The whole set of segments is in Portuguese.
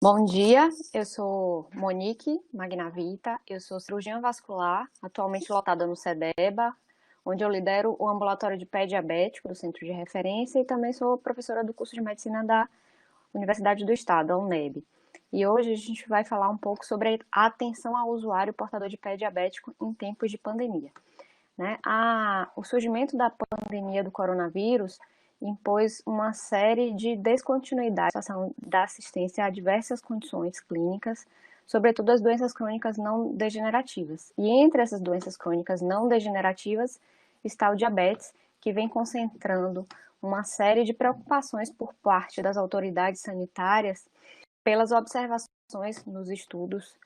Bom dia, eu sou Monique Magnavita, eu sou cirurgiã vascular, atualmente lotada no CEDEBA, onde eu lidero o ambulatório de pé diabético do Centro de Referência e também sou professora do curso de Medicina da Universidade do Estado, a UNEB. E hoje a gente vai falar um pouco sobre a atenção ao usuário portador de pé diabético em tempos de pandemia. O surgimento da pandemia do coronavírus impôs uma série de descontinuidades da assistência a diversas condições clínicas, sobretudo as doenças crônicas não degenerativas. E entre essas doenças crônicas não degenerativas está o diabetes, que vem concentrando uma série de preocupações por parte das autoridades sanitárias pelas observações nos estudos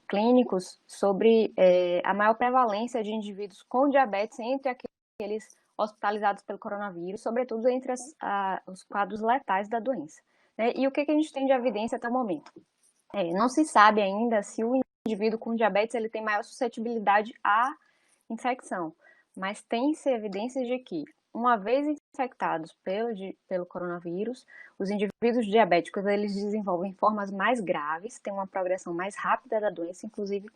clínicos sobre a maior prevalência de indivíduos com diabetes entre aqueles hospitalizados pelo coronavírus, sobretudo entre os quadros letais da doença. E o que a gente tem de evidência até o momento? Não se sabe ainda se o indivíduo com diabetes ele tem maior suscetibilidade à infecção, mas tem-se evidências de que, uma vez infectados pelo coronavírus, os indivíduos diabéticos eles desenvolvem formas mais graves, têm uma progressão mais rápida da doença, inclusive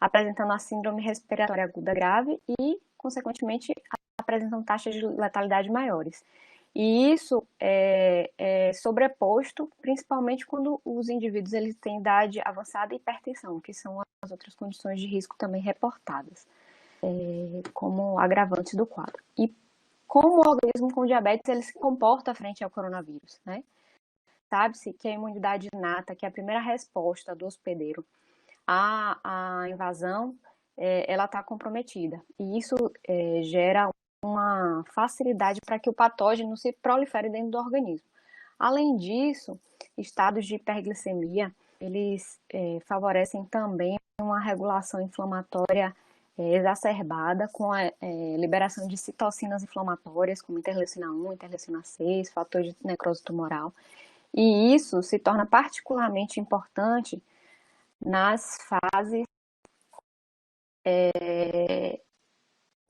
apresentando a síndrome respiratória aguda grave e, consequentemente, apresentam taxas de letalidade maiores. E isso é sobreposto principalmente quando os indivíduos eles têm idade avançada e hipertensão, que são as outras condições de risco também reportadas como agravantes do quadro. E como o organismo com diabetes ele se comporta frente ao coronavírus, Sabe-se que a imunidade inata, que é a primeira resposta do hospedeiro à invasão, ela está comprometida. E isso gera uma facilidade para que o patógeno se prolifere dentro do organismo. Além disso, estados de hiperglicemia, eles favorecem também uma regulação inflamatória exacerbada com a liberação de citocinas inflamatórias, como interleucina 1, interleucina 6, fator de necrose tumoral. E isso se torna particularmente importante nas fases,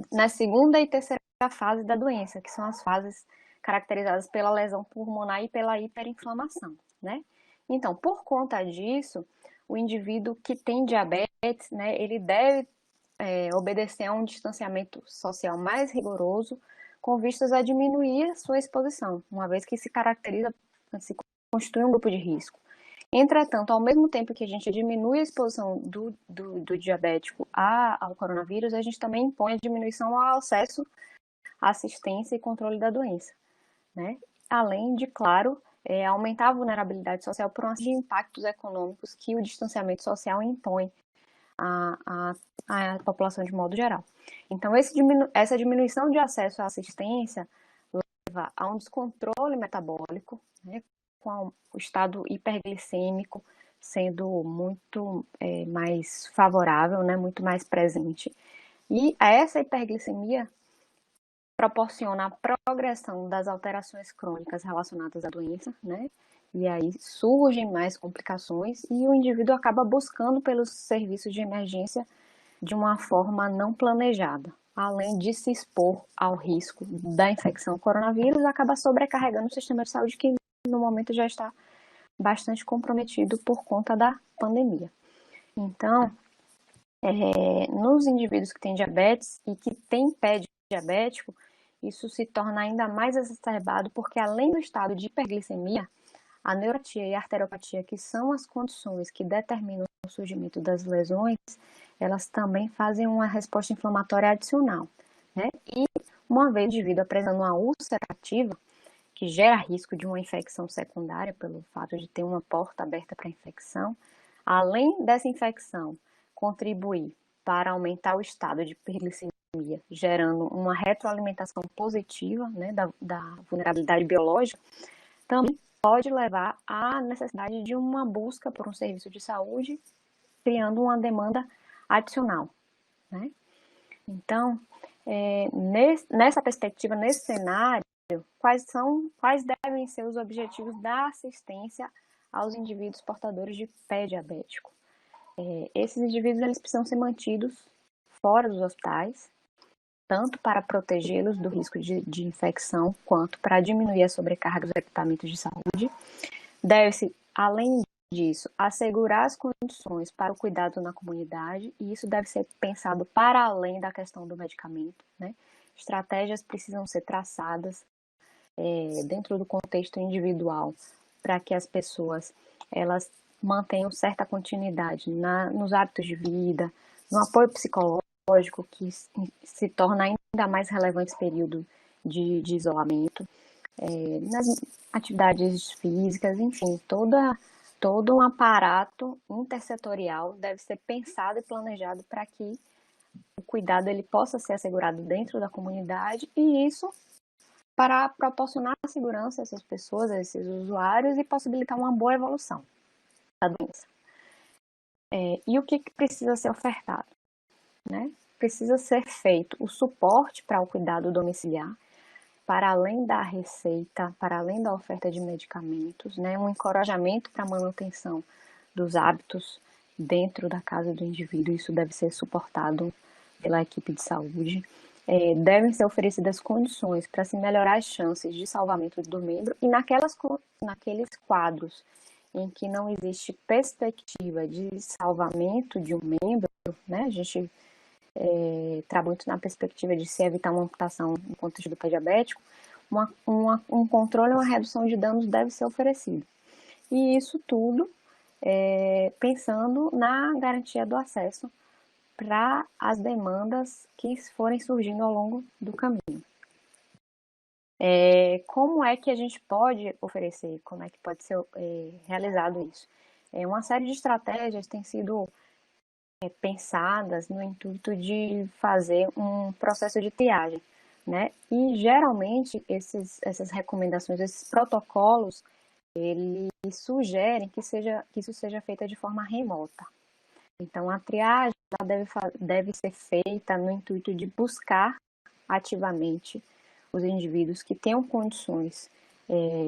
na segunda e terceira fase da doença, que são as fases caracterizadas pela lesão pulmonar e pela hiperinflamação, Então, por conta disso, o indivíduo que tem diabetes, ele deve obedecer a um distanciamento social mais rigoroso, com vistas a diminuir a sua exposição, uma vez que se constitui um grupo de risco. Entretanto, ao mesmo tempo que a gente diminui a exposição do diabético ao coronavírus, a gente também impõe a diminuição ao acesso à assistência e controle da doença, Além de, claro, aumentar a vulnerabilidade social por uma série de impactos econômicos que o distanciamento social impõe à população de modo geral. Então, essa diminuição de acesso à assistência leva a um descontrole metabólico, com o estado hiperglicêmico sendo muito mais favorável, muito mais presente. E essa hiperglicemia proporciona a progressão das alterações crônicas relacionadas à doença, E aí surgem mais complicações e o indivíduo acaba buscando pelos serviços de emergência de uma forma não planejada. Além de se expor ao risco da infecção coronavírus, acaba sobrecarregando o sistema de saúde que no momento já está bastante comprometido por conta da pandemia. Então, nos indivíduos que têm diabetes e que têm pé diabético, isso se torna ainda mais exacerbado porque, além do estado de hiperglicemia, a neuropatia e a arteriopatia, que são as condições que determinam o surgimento das lesões, elas também fazem uma resposta inflamatória adicional, E, uma vez o indivíduo apresentando uma úlcera ativa, que gera risco de uma infecção secundária pelo fato de ter uma porta aberta para a infecção, além dessa infecção contribuir para aumentar o estado de hiperglicemia, gerando uma retroalimentação positiva da vulnerabilidade biológica, também pode levar à necessidade de uma busca por um serviço de saúde, criando uma demanda adicional. Então, nessa perspectiva, nesse cenário, quais devem ser os objetivos da assistência aos indivíduos portadores de pé diabético? Esses indivíduos eles precisam ser mantidos fora dos hospitais, tanto para protegê-los do risco de infecção, quanto para diminuir a sobrecarga dos equipamentos de saúde. Deve-se, além disso, assegurar as condições para o cuidado na comunidade, e isso deve ser pensado para além da questão do medicamento, né? Estratégias precisam ser traçadas dentro do contexto individual para que as pessoas elas mantenham certa continuidade nos hábitos de vida, no apoio psicológico, que se torna ainda mais relevante esse período de isolamento, nas atividades físicas, enfim, todo um aparato intersetorial deve ser pensado e planejado para que o cuidado ele possa ser assegurado dentro da comunidade, e isso para proporcionar segurança a essas pessoas, a esses usuários, e possibilitar uma boa evolução da doença. E o que precisa ser ofertado? Né? Precisa ser feito o suporte para o cuidado domiciliar, para além da receita, para além da oferta de medicamentos, né? Um encorajamento para a manutenção dos hábitos dentro da casa do indivíduo. Isso deve ser suportado pela equipe de saúde. Devem ser oferecidas condições para se melhorar as chances de salvamento do membro, e naqueles quadros em que não existe perspectiva de salvamento de um membro, né? A gente trabalha muito na perspectiva de se evitar uma amputação no contexto do pé diabético, um controle e uma redução de danos deve ser oferecido. E isso tudo pensando na garantia do acesso para as demandas que forem surgindo ao longo do caminho. Como é que a gente pode oferecer, como é que pode ser realizado isso? Uma série de estratégias tem sido pensadas no intuito de fazer um processo de triagem, né? E geralmente essas recomendações, esses protocolos, eles sugerem que isso seja feito de forma remota. Então, a triagem deve ser feita no intuito de buscar ativamente os indivíduos que tenham condições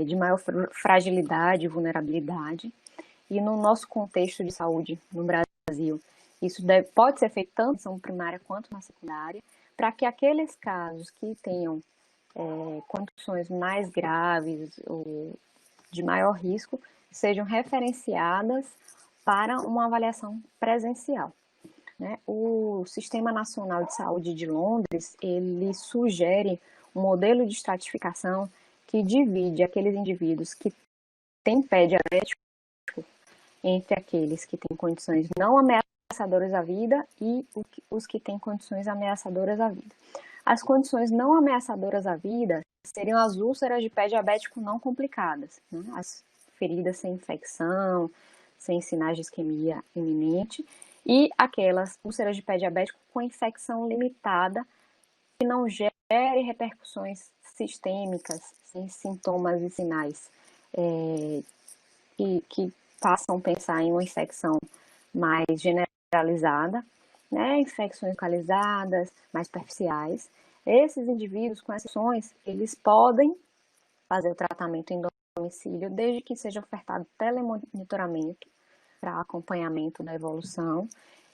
de maior fragilidade e vulnerabilidade. E no nosso contexto de saúde no Brasil, isso pode ser feito tanto na atenção primária quanto na secundária, para que aqueles casos que tenham condições mais graves ou de maior risco sejam referenciadas para uma avaliação presencial. Né? O Sistema Nacional de Saúde de Londres, ele sugere um modelo de estratificação que divide aqueles indivíduos que têm pé diabético entre aqueles que têm condições não ameaçadoras à vida e os que têm condições ameaçadoras à vida. As condições não ameaçadoras à vida seriam as úlceras de pé diabético não complicadas, né? As feridas sem infecção, sem sinais de isquemia iminente, e aquelas úlceras de pé diabético com infecção limitada, que não gere repercussões sistêmicas, sem sintomas e sinais, que façam pensar em uma infecção mais generalizada, né? Infecções localizadas, mais superficiais. Esses indivíduos com exceções, eles podem fazer o tratamento em domicílio, desde que seja ofertado telemonitoramento para acompanhamento da evolução,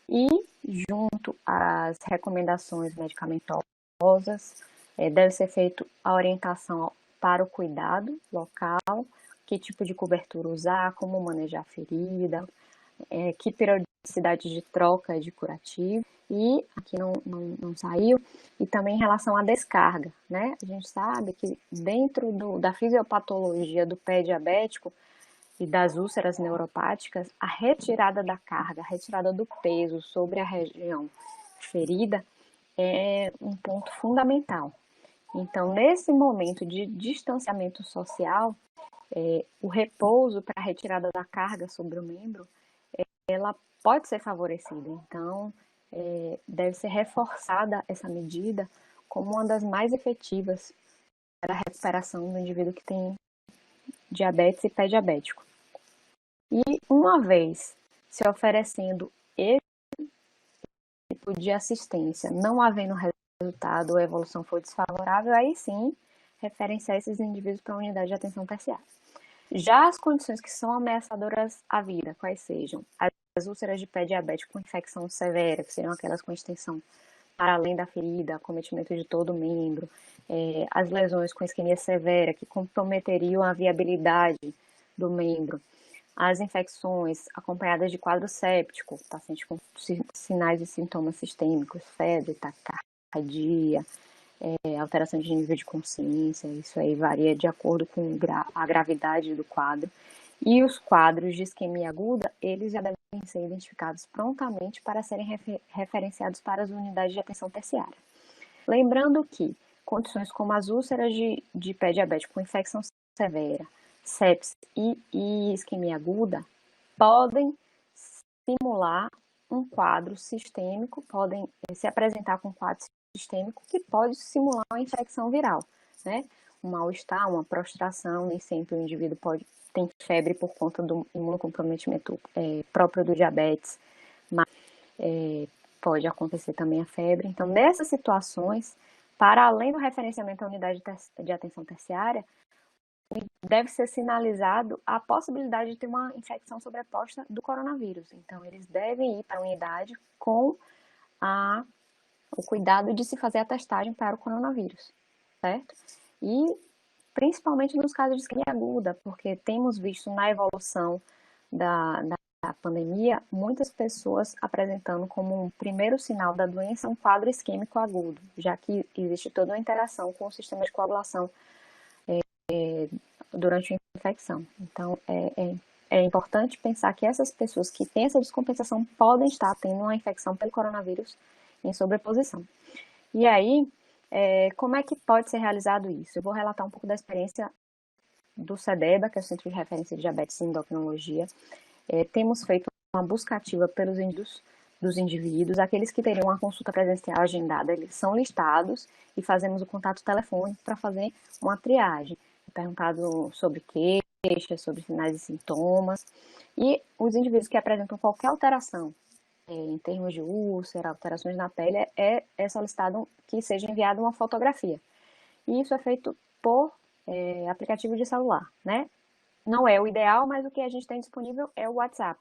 e junto às recomendações medicamentosas, deve ser feita a orientação para o cuidado local, que tipo de cobertura usar, como manejar a ferida, que periodicidade de troca de curativo, e aqui não saiu, e também em relação à descarga, né? A gente sabe que dentro da fisiopatologia do pé diabético e das úlceras neuropáticas, a retirada da carga, a retirada do peso sobre a região ferida é um ponto fundamental. Então, nesse momento de distanciamento social, o repouso para a retirada da carga sobre o membro, ela pode ser favorecida. Então, deve ser reforçada essa medida como uma das mais efetivas para a recuperação do indivíduo que tem diabetes e pé diabético. E uma vez se oferecendo esse tipo de assistência, não havendo resultado ou a evolução for desfavorável, aí sim referenciar esses indivíduos para a unidade de atenção terciária. Já as condições que são ameaçadoras à vida, quais sejam as úlceras de pé diabético com infecção severa, que seriam aquelas com extensão para além da ferida, acometimento de todo o membro, as lesões com isquemia severa, que comprometeriam a viabilidade do membro, as infecções acompanhadas de quadro séptico, paciente com sinais e sintomas sistêmicos, febre, taquicardia, alteração de nível de consciência, isso aí varia de acordo com a gravidade do quadro. E os quadros de isquemia aguda, eles já devem ser identificados prontamente para serem referenciados para as unidades de atenção terciária. Lembrando que condições como as úlceras de pé diabético com infecção severa, sepsis e isquemia aguda podem simular um quadro sistêmico, podem se apresentar com um quadro sistêmico que pode simular uma infecção viral, né? Um mal-estar, uma prostração, nem sempre o indivíduo tem febre por conta do imunocomprometimento próprio do diabetes, mas pode acontecer também a febre. Então, nessas situações, para além do referenciamento à unidade de atenção terciária, deve ser sinalizado a possibilidade de ter uma infecção sobreposta do coronavírus. Então, eles devem ir para a unidade com o cuidado de se fazer a testagem para o coronavírus, certo? E principalmente nos casos de isquemia aguda, porque temos visto na evolução da pandemia muitas pessoas apresentando como um primeiro sinal da doença um quadro isquêmico agudo, já que existe toda uma interação com o sistema de coagulação durante a infecção. Então, é importante pensar que essas pessoas que têm essa descompensação podem estar tendo uma infecção pelo coronavírus em sobreposição. E aí, como é que pode ser realizado isso? Eu vou relatar um pouco da experiência do CEDEBA, que é o Centro de Referência de Diabetes e Endocrinologia. Temos feito uma busca ativa pelos indivíduos, aqueles que teriam uma consulta presencial agendada, eles são listados e fazemos o contato telefônico para fazer uma triagem. Perguntado sobre queixas, sobre sinais e sintomas, e os indivíduos que apresentam qualquer alteração em termos de úlcera, alterações na pele, é solicitado que seja enviada uma fotografia. E isso é feito por aplicativo de celular, né? Não é o ideal, mas o que a gente tem disponível é o WhatsApp.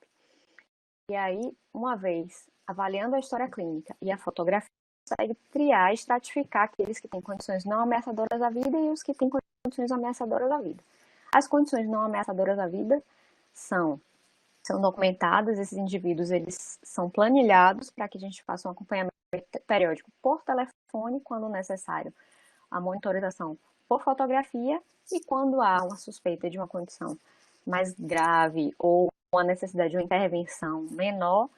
E aí, uma vez avaliando a história clínica e a fotografia, consegue triar e estratificar aqueles que têm condições não ameaçadoras à vida e os que têm condições ameaçadoras à vida. As condições não ameaçadoras à vida são documentadas, esses indivíduos eles são planilhados para que a gente faça um acompanhamento periódico por telefone, quando necessário, a monitorização por fotografia, e quando há uma suspeita de uma condição mais grave ou uma necessidade de uma intervenção menor,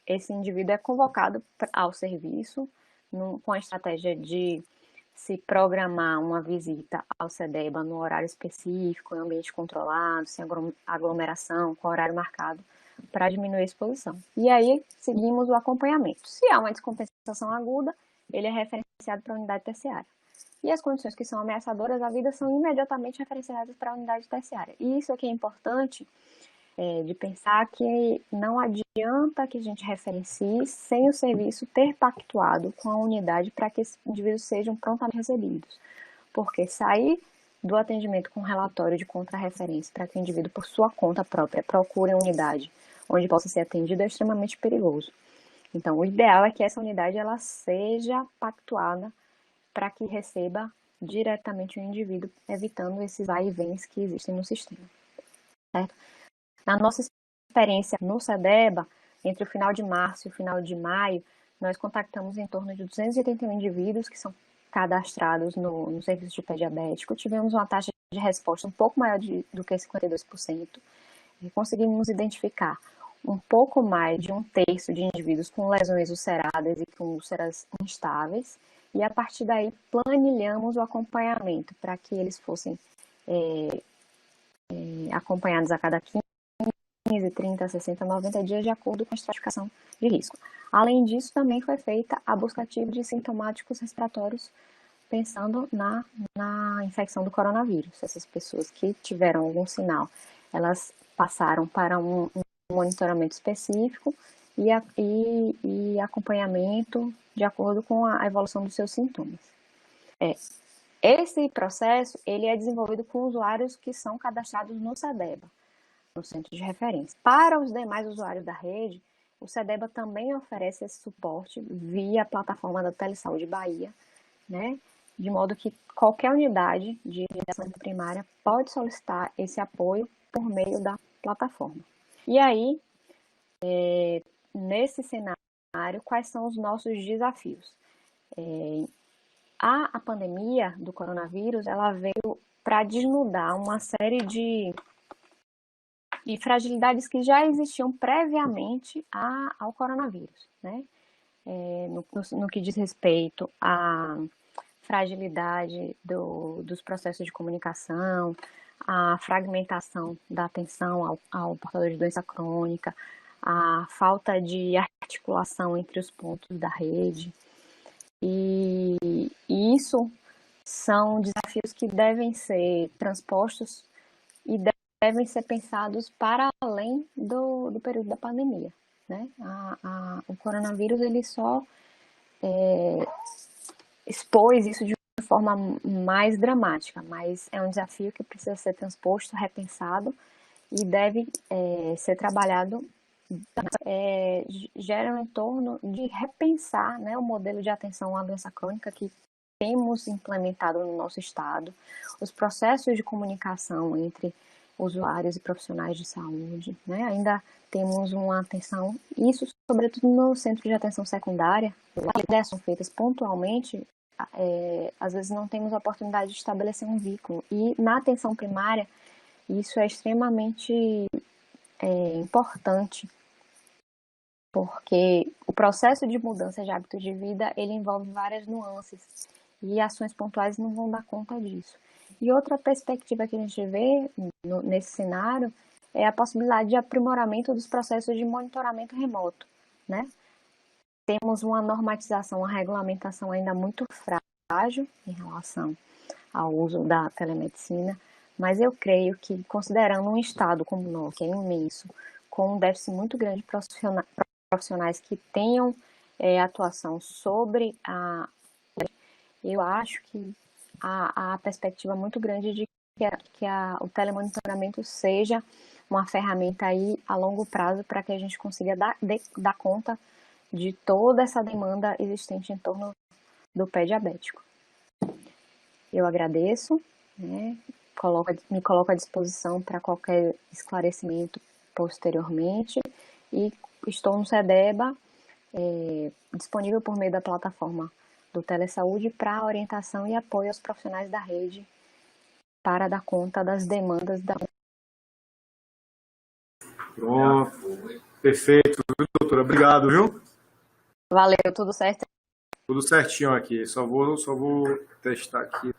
esse indivíduo é convocado ao serviço com a estratégia de se programar uma visita ao CEDEBA no horário específico, em ambiente controlado, sem aglomeração, com horário marcado, para diminuir a exposição. E aí, seguimos o acompanhamento. Se há uma descompensação aguda, ele é referenciado para a unidade terciária. E as condições que são ameaçadoras à vida são imediatamente referenciadas para a unidade terciária. E isso aqui é importante de pensar que não adianta que a gente referencie sem o serviço ter pactuado com a unidade para que esses indivíduos sejam prontamente recebidos. Porque sair do atendimento com relatório de contrarreferência para que o indivíduo, por sua conta própria, procure a unidade onde possa ser atendido é extremamente perigoso. Então, o ideal é que essa unidade ela seja pactuada para que receba diretamente o indivíduo, evitando esses vai e vens que existem no sistema. Certo? Na nossa experiência no CEDEBA, entre o final de março e o final de maio, nós contactamos em torno de 281 indivíduos que são cadastrados no serviço de pé diabético. Tivemos uma taxa de resposta um pouco maior do que 52%. E conseguimos identificar um pouco mais de 1/3 de indivíduos com lesões ulceradas e com úlceras instáveis. E a partir daí planilhamos o acompanhamento para que eles fossem acompanhados a cada 15, 30, 60, 90 dias de acordo com a estratificação de risco. Além disso, também foi feita a busca ativa de sintomáticos respiratórios, pensando na infecção do coronavírus. Essas pessoas que tiveram algum sinal, elas passaram para um monitoramento específico e acompanhamento de acordo com a evolução dos seus sintomas. Esse processo ele é desenvolvido com usuários que são cadastrados no CEDEBA, no centro de referência. Para os demais usuários da rede, o CEDEBA também oferece esse suporte via a plataforma da Telesaúde Bahia, né? De modo que qualquer unidade de atenção primária pode solicitar esse apoio por meio da plataforma. E aí, nesse cenário, quais são os nossos desafios? A pandemia do coronavírus, ela veio para desnudar uma série de fragilidades que já existiam previamente ao coronavírus, né? No que diz respeito à fragilidade dos processos de comunicação, a fragmentação da atenção ao portador de doença crônica, a falta de articulação entre os pontos da rede. E isso são desafios que devem ser transpostos e devem ser pensados para além do período da pandemia, né? O coronavírus, ele só expôs isso de forma mais dramática, mas é um desafio que precisa ser transposto, repensado e deve ser trabalhado, gera em torno de repensar, né, o modelo de atenção à doença crônica que temos implementado no nosso estado, os processos de comunicação entre usuários e profissionais de saúde, né? Ainda temos uma atenção, isso sobretudo no centro de atenção secundária, as ideias são feitas pontualmente, às vezes não temos a oportunidade de estabelecer um vínculo. E na atenção primária, isso é extremamente importante, porque o processo de mudança de hábito de vida, ele envolve várias nuances, e ações pontuais não vão dar conta disso. E outra perspectiva que a gente vê nesse cenário é a possibilidade de aprimoramento dos processos de monitoramento remoto, né? Temos uma normatização, uma regulamentação ainda muito frágil em relação ao uso da telemedicina, mas eu creio que, considerando um estado como o nosso, que é imenso, com um déficit muito grande de profissionais que tenham atuação sobre eu acho que há perspectiva muito grande de que o telemonitoramento seja uma ferramenta aí a longo prazo para que a gente consiga dar conta de toda essa demanda existente em torno do pé diabético. Eu agradeço, né? Me coloco à disposição para qualquer esclarecimento posteriormente e estou no CEDEBA, disponível por meio da plataforma do Telesaúde para orientação e apoio aos profissionais da rede para dar conta das demandas da... Pronto, perfeito, viu, doutora? Obrigado, viu? Valeu, tudo certo? Tudo certinho aqui, só vou testar aqui.